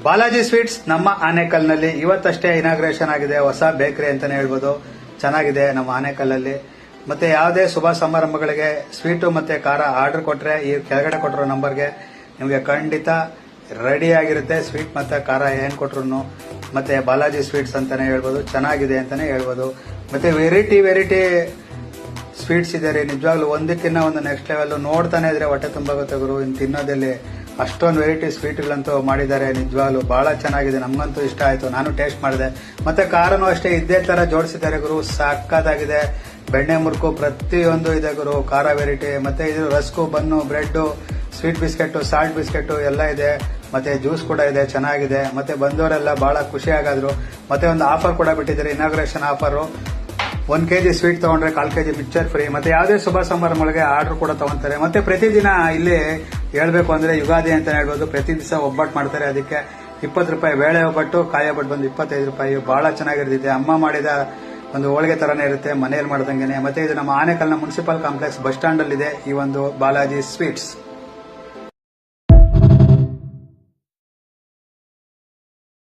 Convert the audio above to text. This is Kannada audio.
ಬಾಲಾಜಿ ಸ್ವೀಟ್ಸ್ ನಮ್ಮ ಆನೇಕಲ್ನಲ್ಲಿ ಇವತ್ತಷ್ಟೇ ಇನಾಗ್ರೇಷನ್ ಆಗಿದೆ. ಹೊಸ ಬೇಕರಿ ಅಂತಾನೆ ಹೇಳ್ಬೋದು. ಚೆನ್ನಾಗಿದೆ ನಮ್ಮ ಆನೇಕಲ್ಲಲ್ಲಿ. ಮತ್ತೆ ಯಾವುದೇ ಶುಭ ಸಮಾರಂಭಗಳಿಗೆ ಸ್ವೀಟು ಮತ್ತೆ ಖಾರ ಆರ್ಡರ್ ಕೊಟ್ರೆ ಈ ಕೆಳಗಡೆ ಕೊಟ್ಟಿರೋ ನಂಬರ್ಗೆ ನಿಮಗೆ ಖಂಡಿತ ರೆಡಿ ಆಗಿರುತ್ತೆ. ಸ್ವೀಟ್ ಮತ್ತೆ ಖಾರ ಏನ್ ಕೊಟ್ರು ಮತ್ತೆ ಬಾಲಾಜಿ ಸ್ವೀಟ್ಸ್ ಅಂತಾನೆ ಹೇಳ್ಬೋದು. ಚೆನ್ನಾಗಿದೆ ಅಂತಾನೆ ಹೇಳ್ಬೋದು. ಮತ್ತೆ ವೆರೈಟಿ ಸ್ವೀಟ್ಸ್ ಇದೆ ರೀ. ನಿಜವಾಗ್ಲೂ ಒಂದಕ್ಕಿಂತ ಒಂದು ನೆಕ್ಸ್ಟ್ ಲೆವೆಲ್. ನೋಡ್ತಾನೆ ಇದ್ರೆ ಹೊಟ್ಟೆ ತುಂಬಾಗುತ್ತೆ ಗುರು. ಇನ್ನು ತಿನ್ನೋದಲ್ಲಿ ಅಷ್ಟೊಂದು ವೆರೈಟಿ ಸ್ವೀಟ್ಗಳಂತೂ ಮಾಡಿದ್ದಾರೆ. ನಿಜವಾಗ್ಲೂ ಬಹಳ ಚೆನ್ನಾಗಿದೆ. ನಮ್ಗಂತೂ ಇಷ್ಟ ಆಯ್ತು. ನಾನು ಟೇಸ್ಟ್ ಮಾಡಿದೆ. ಮತ್ತೆ ಖಾರನೂ ಅಷ್ಟೇ ಇದೇ ತರ ಜೋಡಿಸಿದ್ದಾರೆ ಗುರು. ಸಾಕಾಗಿದೆ. ಬೆಣ್ಣೆ ಮುರುಕು ಪ್ರತಿಯೊಂದು ಇದೆ ಗುರು. ಖಾರ ವೆರೈಟಿ ಮತ್ತೆ ಇದು rusk, bun, bread, sweet biscuit, salt biscuit ಎಲ್ಲ ಇದೆ. ಮತ್ತೆ ಜ್ಯೂಸ್ ಕೂಡ ಇದೆ. ಚೆನ್ನಾಗಿದೆ. ಮತ್ತೆ ಬಂದವರೆಲ್ಲ ಬಹಳ ಖುಷಿ ಆಗಾದ್ರು. ಮತ್ತೆ ಒಂದು ಆಫರ್ ಕೂಡ ಬಿಟ್ಟಿದ್ದಾರೆ, ಇನಾಗ್ರೇಷನ್ ಆಫರ್. 1 kg ಸ್ವೀಟ್ ತಗೊಂಡ್ರೆ 1/4 kg ಮಿಕ್ಚರ್ ಫ್ರೀ. ಮತ್ತೆ ಯಾವುದೇ ಶುಭ ಸಮಾರಂಭಗಳಿಗೆ ಆರ್ಡರ್ ಕೂಡ ತಗೊಂತಾರೆ. ಮತ್ತೆ ಪ್ರತಿದಿನ ಇಲ್ಲಿ ಹೇಳ್ಬೇಕು ಅಂದ್ರೆ ಯುಗಾದಿ ಅಂತ ಹೇಳ್ಬೋದು. ಪ್ರತಿ ದಿವಸ ಒಬ್ಬಟ್ಟು ಮಾಡ್ತಾರೆ. ಅದಕ್ಕೆ 20 ರೂಪಾಯಿ ಬೇಳೆ ಒಬ್ಬಟ್ಟು, ಕಾಯಿ ಒಬ್ಬಟ್ಟು ಬಂದು 25 ರೂಪಾಯಿ. ಬಹಳ ಚೆನ್ನಾಗಿರ್ತೈತೆ. ಅಮ್ಮ ಮಾಡಿದ ಒಂದು ಹೋಳಿಗೆ ತರನೇ ಇರುತ್ತೆ, ಮನೆಯಲ್ಲಿ ಮಾಡ್ದಂಗೆನೆ. ಮತ್ತೆ ಇದು ನಮ್ಮ ಆನೇಕಲ್ನ ಮುನ್ಸಿಪಲ್ ಕಾಂಪ್ಲೆಕ್ಸ್ ಬಸ್ ಸ್ಟಾಂಡ್ ಅಲ್ಲಿ ಇದೆ ಈ ಒಂದು ಬಾಲಾಜಿ ಸ್ವೀಟ್ಸ್.